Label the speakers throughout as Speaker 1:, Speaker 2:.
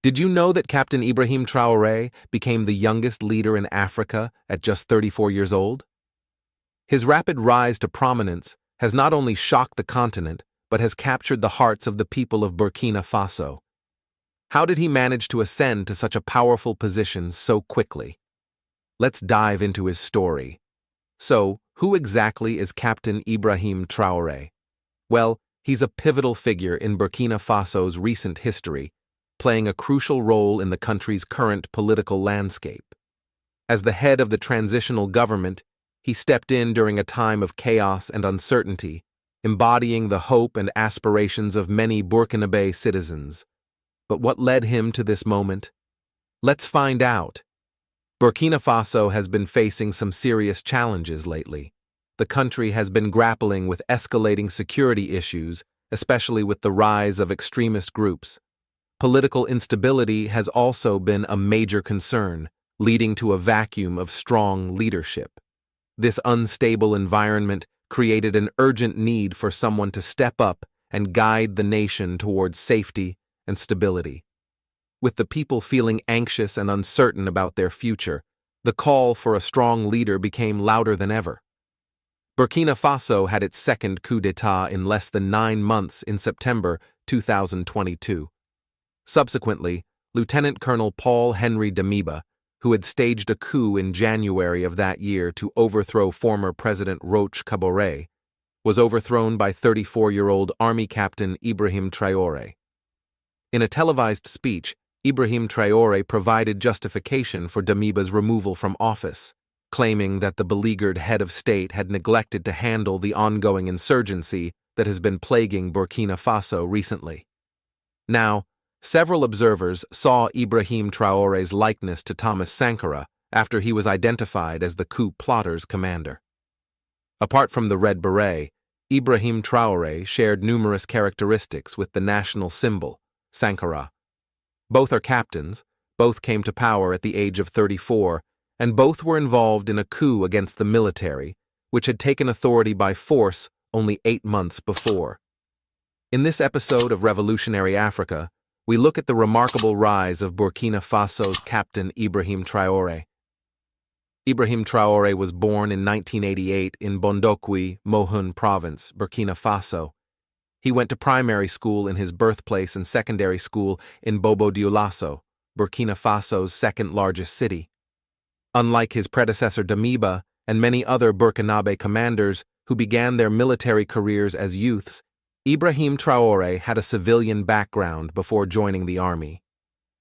Speaker 1: Did you know that Captain Ibrahim Traoré became the youngest leader in Africa at just 34 years old? His rapid rise to prominence has not only shocked the continent, but has captured the hearts of the people of Burkina Faso. How did he manage to ascend to such a powerful position so quickly? Let's dive into his story. So, who exactly is Captain Ibrahim Traoré? Well, he's a pivotal figure in Burkina Faso's recent history, playing a crucial role in the country's current political landscape. As the head of the transitional government, he stepped in during a time of chaos and uncertainty, embodying the hope and aspirations of many Burkinabe citizens. But what led him to this moment? Let's find out. Burkina Faso has been facing some serious challenges lately. The country has been grappling with escalating security issues, especially with the rise of extremist groups. Political instability has also been a major concern, leading to a vacuum of strong leadership. This unstable environment created an urgent need for someone to step up and guide the nation towards safety and stability. With the people feeling anxious and uncertain about their future, the call for a strong leader became louder than ever. Burkina Faso had its second coup d'état in less than 9 months in September 2022. Subsequently, Lieutenant Colonel Paul Henry Damiba, who had staged a coup in January of that year to overthrow former President Roch Kabore, was overthrown by 34-year-old Army Captain Ibrahim Traoré. In a televised speech, Ibrahim Traoré provided justification for Damiba's removal from office, claiming that the beleaguered head of state had neglected to handle the ongoing insurgency that has been plaguing Burkina Faso recently. Now, several observers saw Ibrahim Traoré's likeness to Thomas Sankara after he was identified as the coup plotter's commander. Apart from the red beret, Ibrahim Traoré shared numerous characteristics with the national symbol, Sankara. Both are captains, both came to power at the age of 34, and both were involved in a coup against the military, which had taken authority by force only 8 months before. In this episode of Revolutionary Africa, we look at the remarkable rise of Burkina Faso's Captain Ibrahim Traoré. Ibrahim Traoré was born in 1988 in Bondokwi, Mohun Province, Burkina Faso. He went to primary school in his birthplace and secondary school in Bobo-Dioulasso, Burkina Faso's second-largest city. Unlike his predecessor Damiba and many other Burkinabe commanders who began their military careers as youths, Ibrahim Traoré had a civilian background before joining the army.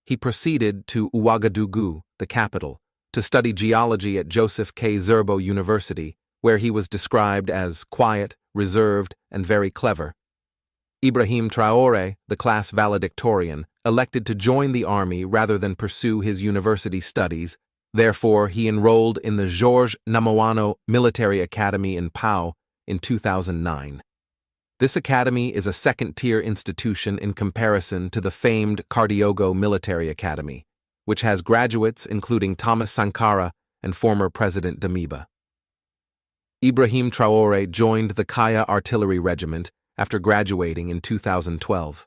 Speaker 1: He proceeded to Ouagadougou, the capital, to study geology at Joseph K. Zerbo University, where he was described as quiet, reserved, and very clever. Ibrahim Traoré, the class valedictorian, elected to join the army rather than pursue his university studies. Therefore, he enrolled in the Georges Namoano Military Academy in Pau in 2009. This academy is a second-tier institution in comparison to the famed Cardiogo Military Academy, which has graduates including Thomas Sankara and former President Damiba. Ibrahim Traoré joined the Kaya Artillery Regiment after graduating in 2012.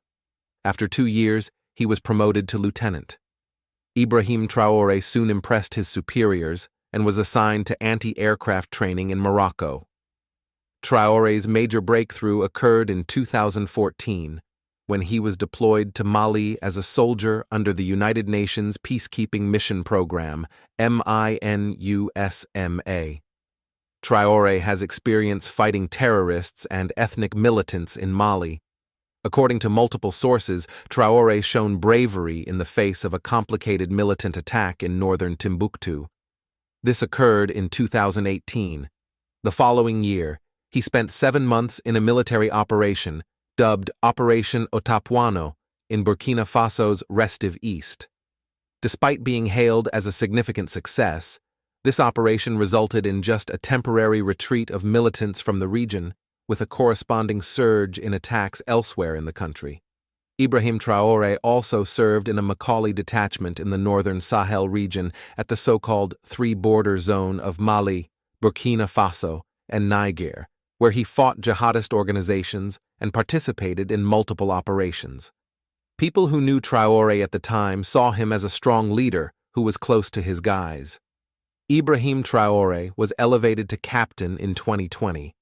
Speaker 1: After 2 years, he was promoted to lieutenant. Ibrahim Traoré soon impressed his superiors and was assigned to anti-aircraft training in Morocco. Traoré's major breakthrough occurred in 2014, when he was deployed to Mali as a soldier under the United Nations Peacekeeping Mission Program, MINUSMA. Traoré has experience fighting terrorists and ethnic militants in Mali. According to multiple sources, Traoré shown bravery in the face of a complicated militant attack in northern Timbuktu. This occurred in 2018. The following year, he spent 7 months in a military operation, dubbed Operation Otapuano, in Burkina Faso's restive east. Despite being hailed as a significant success, this operation resulted in just a temporary retreat of militants from the region, with a corresponding surge in attacks elsewhere in the country. Ibrahim Traoré also served in a Macaulay detachment in the northern Sahel region at the so-called three-border zone of Mali, Burkina Faso, and Niger, where he fought jihadist organizations and participated in multiple operations. People who knew Traore at the time saw him as a strong leader who was close to his guys. IBRAHIM TRAORE was elevated to captain in 2020.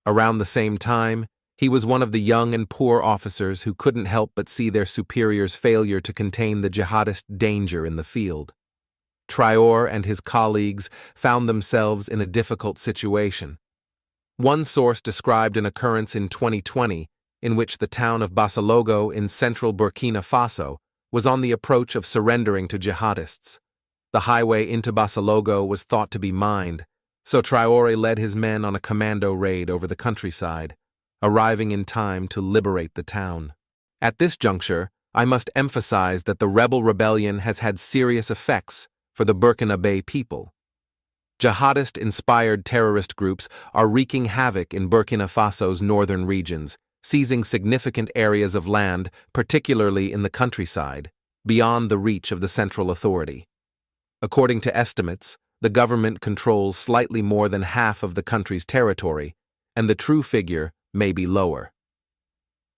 Speaker 1: Around the same time, he was one of the young and poor officers who couldn't help but see their superiors' failure to contain the jihadist danger in the field. Traore and his colleagues found themselves in a difficult situation. One source described an occurrence in 2020 in which the town of Basalogo in central Burkina Faso was on the approach of surrendering to jihadists. The highway into Basalogo was thought to be mined, so Traore led his men on a commando raid over the countryside, arriving in time to liberate the town. At this juncture, I must emphasize that the rebel rebellion has had serious effects for the Burkina Faso people. Jihadist-inspired terrorist groups are wreaking havoc in Burkina Faso's northern regions, seizing significant areas of land, particularly in the countryside, beyond the reach of the central authority. According to estimates, the government controls slightly more than half of the country's territory, and the true figure may be lower.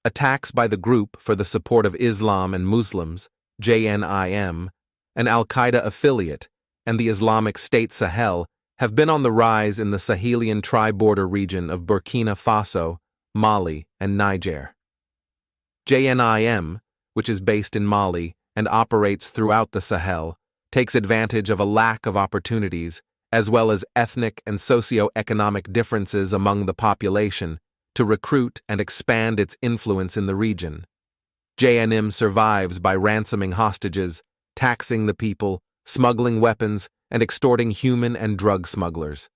Speaker 1: Attacks by the Group for the Support of Islam and Muslims, JNIM, an al-Qaeda affiliate, and the Islamic State Sahel have been on the rise in the Sahelian tri-border region of Burkina Faso, Mali, and Niger. JNIM, which is based in Mali and operates throughout the Sahel, takes advantage of a lack of opportunities, as well as ethnic and socio-economic differences among the population, to recruit and expand its influence in the region. JNIM survives by ransoming hostages, taxing the people, smuggling weapons, and extorting human and drug smugglers.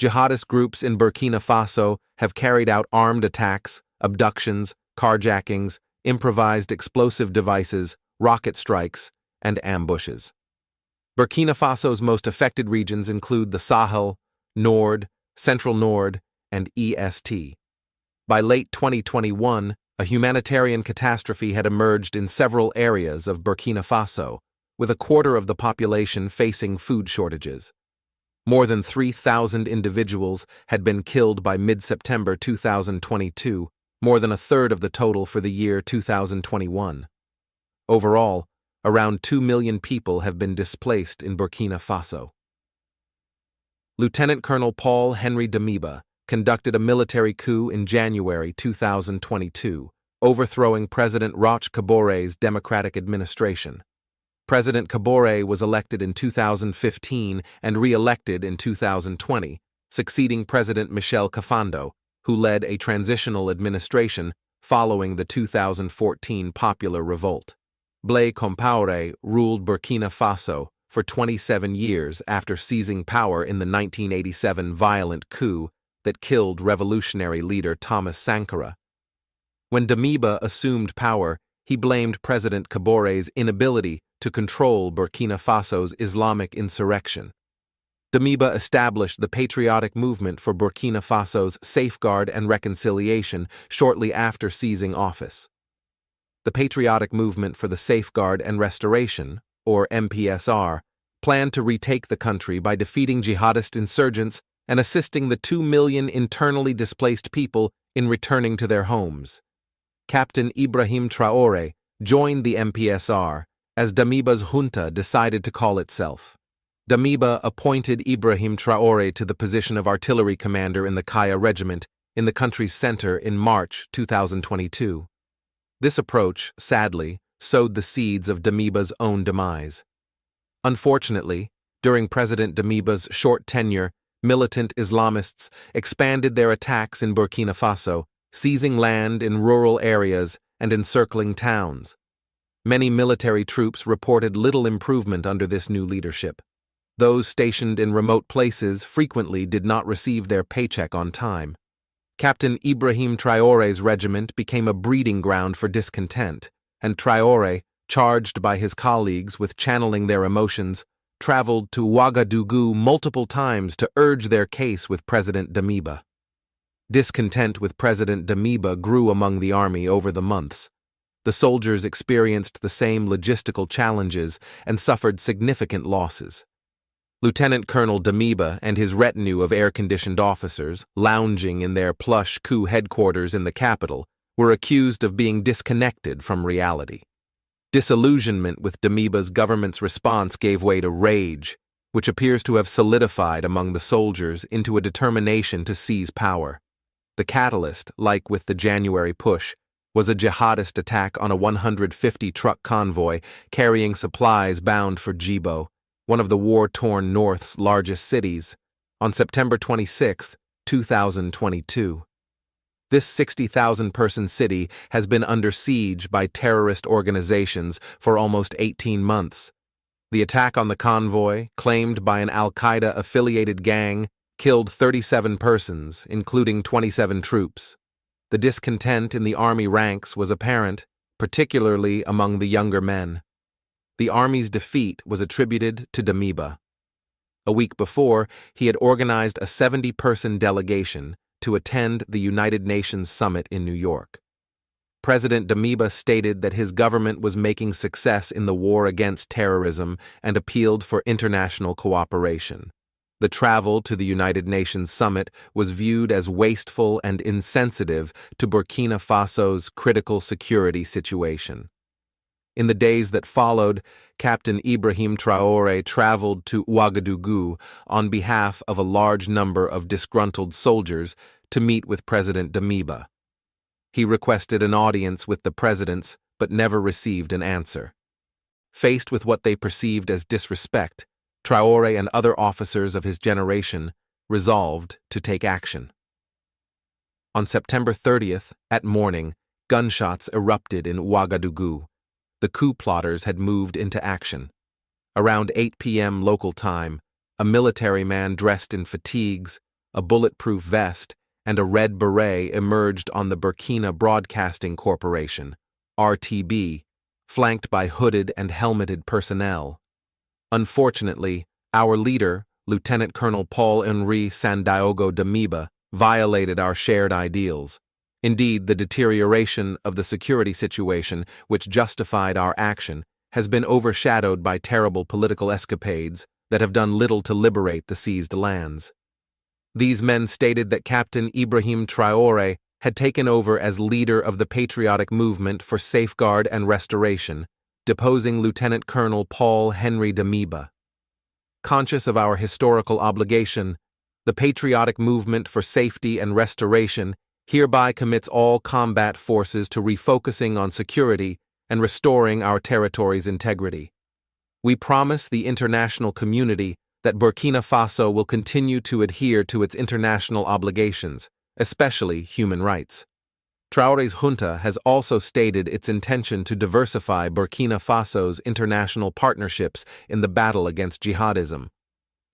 Speaker 1: Jihadist groups in Burkina Faso have carried out armed attacks, abductions, carjackings, improvised explosive devices, rocket strikes, and ambushes. Burkina Faso's most affected regions include the Sahel, Nord, Central Nord, and EST. By late 2021, a humanitarian catastrophe had emerged in several areas of Burkina Faso, with a quarter of the population facing food shortages. More than 3,000 individuals had been killed by mid-September 2022, more than a third of the total for the year 2021. Overall, around 2 million people have been displaced in Burkina Faso. Lieutenant Colonel Paul Henry Damiba conducted a military coup in January 2022, overthrowing President Roch Kabore's democratic administration. President Kabore was elected in 2015 and re-elected in 2020, succeeding President Michel Kafando, who led a transitional administration following the 2014 popular revolt. Blaise Compaoré ruled Burkina Faso for 27 years after seizing power in the 1987 violent coup that killed revolutionary leader Thomas Sankara. When Damiba assumed power, he blamed President Kabore's inability to control Burkina Faso's Islamic insurrection. Damiba established the Patriotic Movement for Burkina Faso's Safeguard and Reconciliation shortly after seizing office. The Patriotic Movement for the Safeguard and Restoration, or MPSR, planned to retake the country by defeating jihadist insurgents and assisting the 2 million internally displaced people in returning to their homes. Captain IBRAHIM TRAORE joined the MPSR, as Damiba's junta decided to call itself. Damiba appointed IBRAHIM TRAORE to the position of artillery commander in the Kaya Regiment in the country's center in March 2022. This approach, sadly, sowed the seeds of Damiba's own demise. Unfortunately, during President Damiba's short tenure, militant Islamists expanded their attacks in Burkina Faso, seizing land in rural areas and encircling towns. Many military troops reported little improvement under this new leadership. Those stationed in remote places frequently did not receive their paycheck on time. Captain IBRAHIM TRAORE's regiment became a breeding ground for discontent, and Traore, charged by his colleagues with channeling their emotions, traveled to Ouagadougou multiple times to urge their case with President Damiba. Discontent with President Damiba grew among the army over the months. The soldiers experienced the same logistical challenges and suffered significant losses. Lieutenant Colonel Damiba and his retinue of air-conditioned officers, lounging in their plush coup headquarters in the capital, were accused of being disconnected from reality. Disillusionment with Damiba's government's response gave way to rage, which appears to have solidified among the soldiers into a determination to seize power. The catalyst, like with the January push, was a jihadist attack on a 150-truck convoy carrying supplies bound for Djibo, one of the war-torn North's largest cities, on September 26, 2022. This 60,000-person city has been under siege by terrorist organizations for almost 18 months. The attack on the convoy, claimed by an al-Qaeda-affiliated gang, killed 37 persons, including 27 troops. The discontent in the army ranks was apparent, particularly among the younger men. The army's defeat was attributed to Damiba. A week before, he had organized a 70-person delegation to attend the United Nations summit in New York. President Damiba stated that his government was making success in the war against terrorism and appealed for international cooperation. The travel to the United Nations summit was viewed as wasteful and insensitive to Burkina Faso's critical security situation. In the days that followed, Captain IBRAHIM Traoré traveled to Ouagadougou on behalf of a large number of disgruntled soldiers to meet with President Damiba. He requested an audience with the presidents but never received an answer. Faced with what they perceived as disrespect, Traoré and other officers of his generation resolved to take action. On September 30th, at morning, gunshots erupted in Ouagadougou. The coup plotters had moved into action. Around 8 p.m. local time, a military man dressed in fatigues, a bulletproof vest, and a red beret emerged on the Burkina Broadcasting Corporation, RTB, flanked by hooded and helmeted personnel. Unfortunately, our leader, Lieutenant Colonel Paul-Henri Sandaogo Damiba, violated our shared ideals. Indeed, the deterioration of the security situation, which justified our action, has been overshadowed by terrible political escapades that have done little to liberate the seized lands. These men stated that Captain IBRAHIM Traoré had taken over as leader of the patriotic movement for safeguard and restoration, deposing Lieutenant Colonel Paul-Henri Damiba. Conscious of our historical obligation, the patriotic movement for safety and restoration hereby commits all combat forces to refocusing on security and restoring our territory's integrity. We promise the international community that Burkina Faso will continue to adhere to its international obligations, especially human rights. Traoré's junta has also stated its intention to diversify Burkina Faso's international partnerships in the battle against jihadism.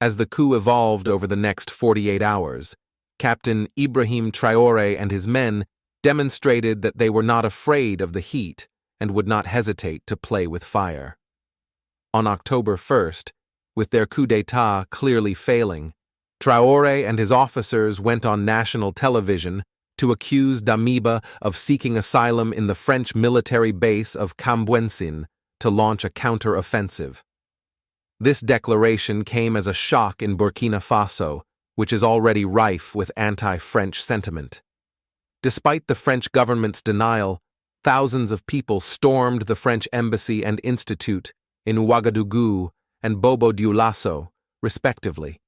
Speaker 1: As the coup evolved over the next 48 hours, Captain IBRAHIM Traoré and his men demonstrated that they were not afraid of the heat and would not hesitate to play with fire. On October 1st, with their coup d'état clearly failing, Traoré and his officers went on national television to accuse Damiba of seeking asylum in the French military base of Cambouensin to launch a counter-offensive. This declaration came as a shock in Burkina Faso, which is already rife with anti-French sentiment. Despite the French government's denial, thousands of people stormed the French embassy and institute in Ouagadougou and Bobo-Dioulasso, respectively.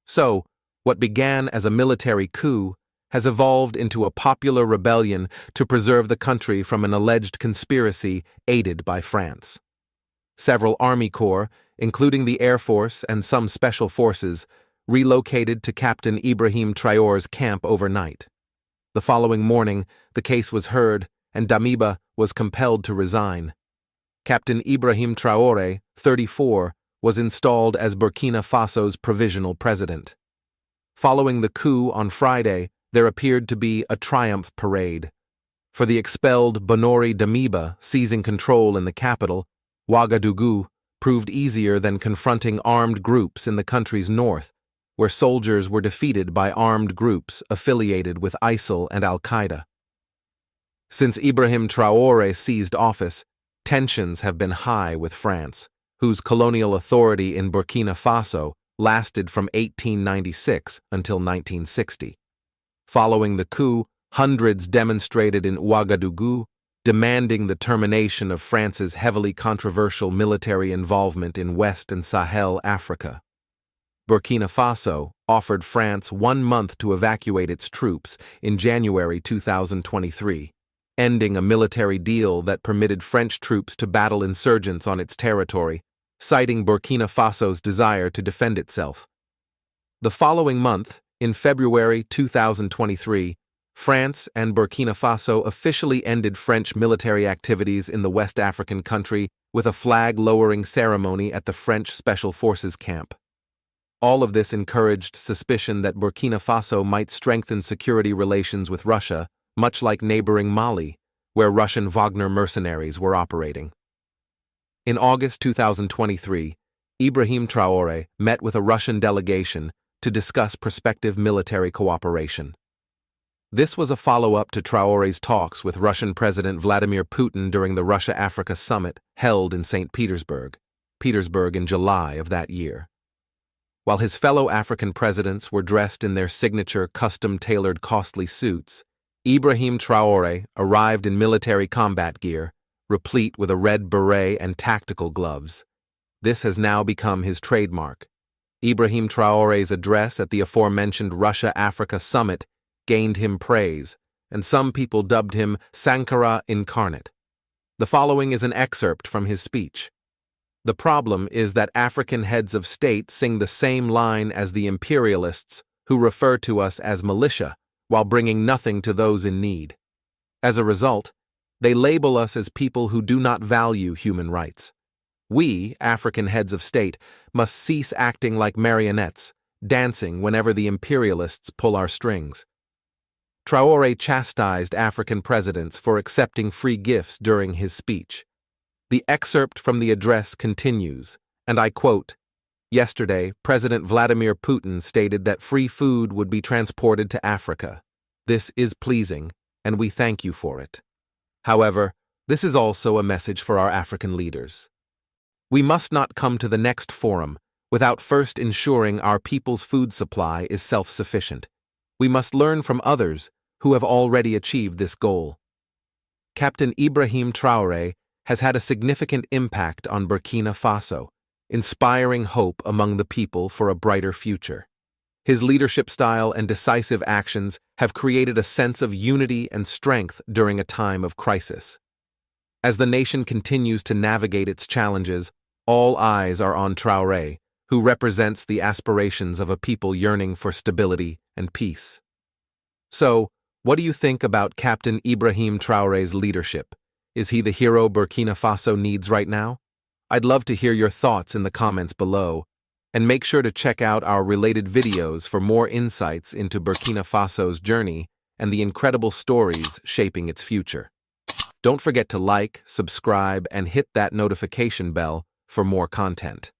Speaker 1: So, what began as a military coup has evolved into a popular rebellion to preserve the country from an alleged conspiracy aided by France. Several army corps, including the Air Force and some special forces, relocated to Captain IBRAHIM Traoré's camp overnight. The following morning, the case was heard, and Damiba was compelled to resign. Captain IBRAHIM Traoré, 34, was installed as Burkina Faso's provisional president. Following the coup on Friday, there appeared to be a triumph parade. For the expelled Bonori Damiba seizing control in the capital, Ouagadougou proved easier than confronting armed groups in the country's north, where soldiers were defeated by armed groups affiliated with ISIL and Al-Qaeda. Since IBRAHIM Traoré seized office, tensions have been high with France, whose colonial authority in Burkina Faso lasted from 1896 until 1960. Following the coup, hundreds demonstrated in Ouagadougou, demanding the termination of France's heavily controversial military involvement in West and Sahel Africa. Burkina Faso offered France 1 month to evacuate its troops in January 2023, ending a military deal that permitted French troops to battle insurgents on its territory, citing Burkina Faso's desire to defend itself. The following month, in February 2023, France and Burkina Faso officially ended French military activities in the West African country with a flag-lowering ceremony at the French Special Forces camp. All of this encouraged suspicion that Burkina Faso might strengthen security relations with Russia, much like neighboring Mali, where Russian Wagner mercenaries were operating. In August 2023, IBRAHIM Traoré met with a Russian delegation to discuss prospective military cooperation. This was a follow-up to Traoré's talks with Russian President Vladimir Putin during the Russia-Africa Summit held in St. Petersburg in July of that year. While his fellow African presidents were dressed in their signature custom-tailored costly suits, IBRAHIM Traoré arrived in military combat gear, replete with a red beret and tactical gloves. This has now become his trademark. IBRAHIM Traoré's address at the aforementioned Russia-Africa Summit gained him praise, and some people dubbed him Sankara incarnate. The following is an excerpt from his speech. The problem is that African heads of state sing the same line as the imperialists who refer to us as militia, while bringing nothing to those in need. As a result, they label us as people who do not value human rights. We, African heads of state, must cease acting like marionettes, dancing whenever the imperialists pull our strings. Traoré chastised African presidents for accepting free gifts during his speech. The excerpt from the address continues, and I quote, "Yesterday, President Vladimir Putin stated that free food would be transported to Africa. This is pleasing, and we thank you for it. However, this is also a message for our African leaders. We must not come to the next forum without first ensuring our people's food supply is self-sufficient. We must learn from others who have already achieved this goal." Captain IBRAHIM Traoré has had a significant impact on Burkina Faso, inspiring hope among the people for a brighter future. His leadership style and decisive actions have created a sense of unity and strength during a time of crisis. As the nation continues to navigate its challenges, all eyes are on Traoré, who represents the aspirations of a people yearning for stability and peace. So, what do you think about Captain IBRAHIM Traoré's leadership? Is he the hero Burkina Faso needs right now? I'd love to hear your thoughts in the comments below, and make sure to check out our related videos for more insights into Burkina Faso's journey and the incredible stories shaping its future. Don't forget to like, subscribe, and hit that notification bell for more content.